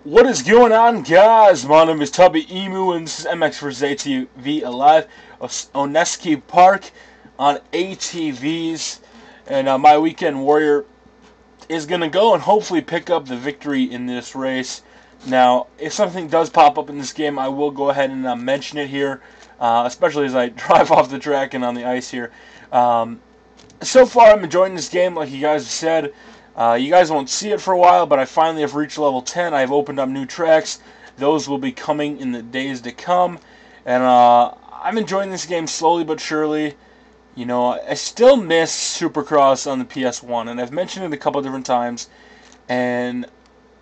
What is going on, guys? My name is Tubby Emu, and this is MX vs. ATV Alive of Oneski Park on ATVs. And my weekend warrior is going to go and hopefully pick up the victory in this race. Now, if something does pop up in this game, I will go ahead and mention it here, especially as I drive off the track and on the ice here. So far, I'm enjoying this game, like you guys have said. You guys won't see it for a while, but I finally have reached level 10. I've opened up new tracks. Those will be coming in the days to come. And I'm enjoying this game slowly but surely. You know, I still miss Supercross on the PS1, and I've mentioned it a couple different times. And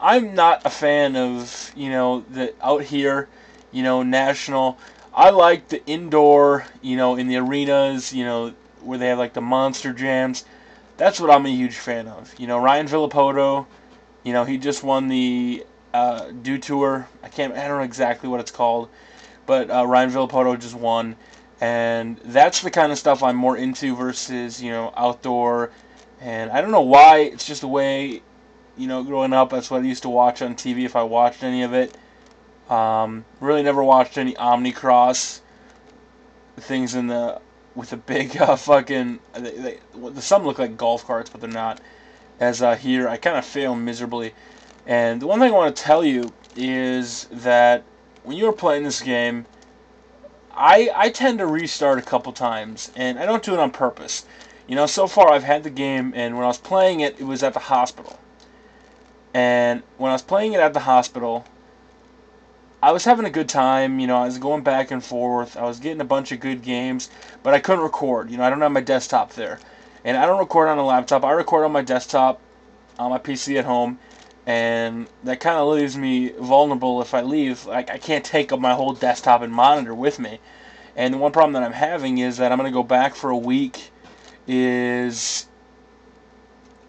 I'm not a fan of, you know, the out here, you know, national. I like the indoor, you know, in the arenas, you know, where they have like the monster jams. That's what I'm a huge fan of. You know, Ryan Villapoto, you know, he just won the Dew Tour. I don't know exactly what it's called, but Ryan Villapoto just won, and that's the kind of stuff I'm more into versus, you know, outdoor. And I don't know why. It's just the way, you know, growing up, that's what I used to watch on TV if I watched any of it. Really never watched any Omnicross things in the with a big fucking, some look like golf carts, but they're not. As here, I kind of fail miserably. And the one thing I want to tell you is that when you're playing this game, I tend to restart a couple times, and I don't do it on purpose. You know, so far I've had the game, and when I was playing it, it was at the hospital. And when I was playing it at the hospital, I was having a good time. You know, I was going back and forth. I was getting a bunch of good games, but I couldn't record. You know, I don't have my desktop there. And I don't record on a laptop. I record on my desktop, on my PC at home, and that kind of leaves me vulnerable if I leave. Like, I can't take up my whole desktop and monitor with me. And the one problem that I'm having is that I'm going to go back for a week is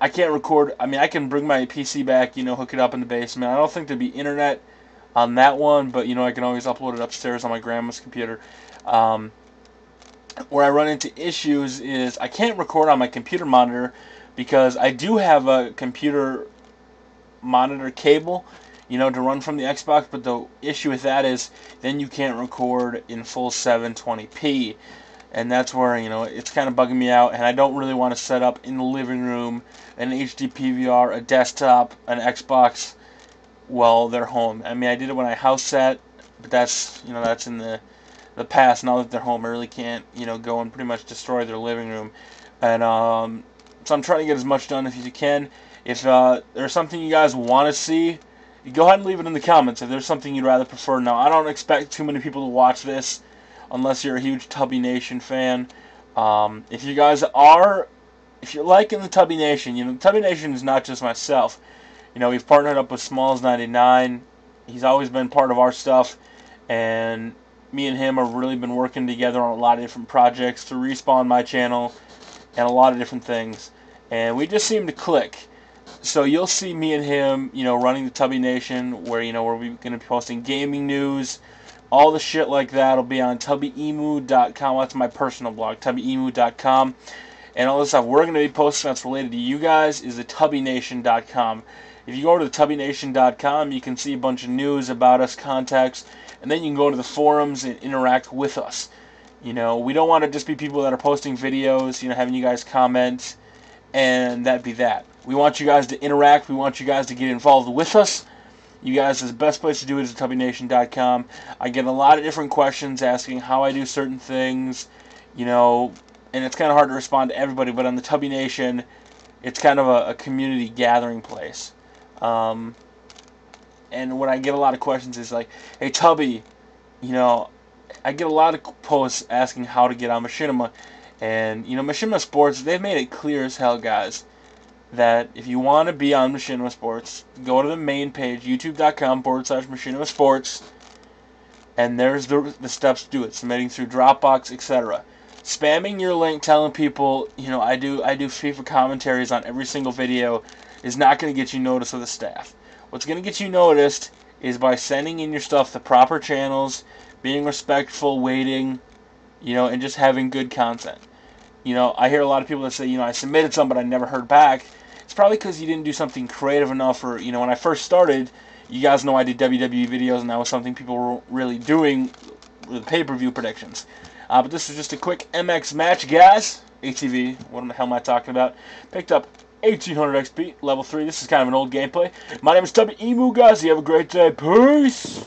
I can't record. I mean, I can bring my PC back, you know, hook it up in the basement. I don't think there'd be internet on that one, but, you know, I can always upload it upstairs on my grandma's computer. Where I run into issues is I can't record on my computer monitor because I do have a computer monitor cable, you know, to run from the Xbox, but the issue with that is then you can't record in full 720p, and that's where, you know, it's kind of bugging me out, and I don't really want to set up in the living room an HD PVR, a desktop, an Xbox while they're home. I mean, I did it when I house sat, but that's, you know, that's in the past. Now that they're home, I really can't, you know, go and pretty much destroy their living room. And so I'm trying to get as much done as you can. If there's something you guys want to see, you go ahead and leave it in the comments if there's something you'd rather prefer. Now, I don't expect too many people to watch this unless you're a huge Tubby Nation fan. If you guys are, if you're liking the Tubby Nation, you know, the Tubby Nation is not just myself. You know, we've partnered up with Smalls99. He's always been part of our stuff, and me and him have really been working together on a lot of different projects to respawn my channel and a lot of different things. And we just seem to click. So you'll see me and him, you know, running the Tubby Nation, where, you know, where we're going to be posting gaming news, all the shit like that will be on tubbyemu.com. That's my personal blog, tubbyemu.com. And all the stuff we're going to be posting that's related to you guys is the tubbynation.com. If you go to the tubbynation.com, you can see a bunch of news about us, contacts, and then you can go to the forums and interact with us. You know, we don't want to just be people that are posting videos, you know, having you guys comment, and that be that. We want you guys to interact. We want you guys to get involved with us. You guys, the best place to do it is tubbynation.com. I get a lot of different questions asking how I do certain things, you know, and it's kind of hard to respond to everybody, but on the Tubby Nation, it's kind of a community gathering place. And when I get a lot of questions, it's like, hey, Tubby, you know, I get a lot of posts asking how to get on Machinima. And, you know, Machinima Sports, they've made it clear as hell, guys, that if you want to be on Machinima Sports, go to the main page, youtube.com/Machinima Sports, and there's the steps to do it, submitting through Dropbox, etc. Spamming your link, telling people, you know, I do FIFA commentaries on every single video, is not going to get you noticed with the staff. What's going to get you noticed is by sending in your stuff to proper channels, being respectful, waiting, you know, and just having good content. You know, I hear a lot of people that say, you know, I submitted some, but I never heard back. It's probably because you didn't do something creative enough, or, you know, when I first started, You guys know I did WWE videos, and that was something people were really doing with pay-per-view predictions. But this was just a quick MX match, guys. ATV, what the hell am I talking about? Picked up 1800 XP, level 3. This is kind of an old gameplay. My name is Tubby Emu, guys. You have a great day. Peace!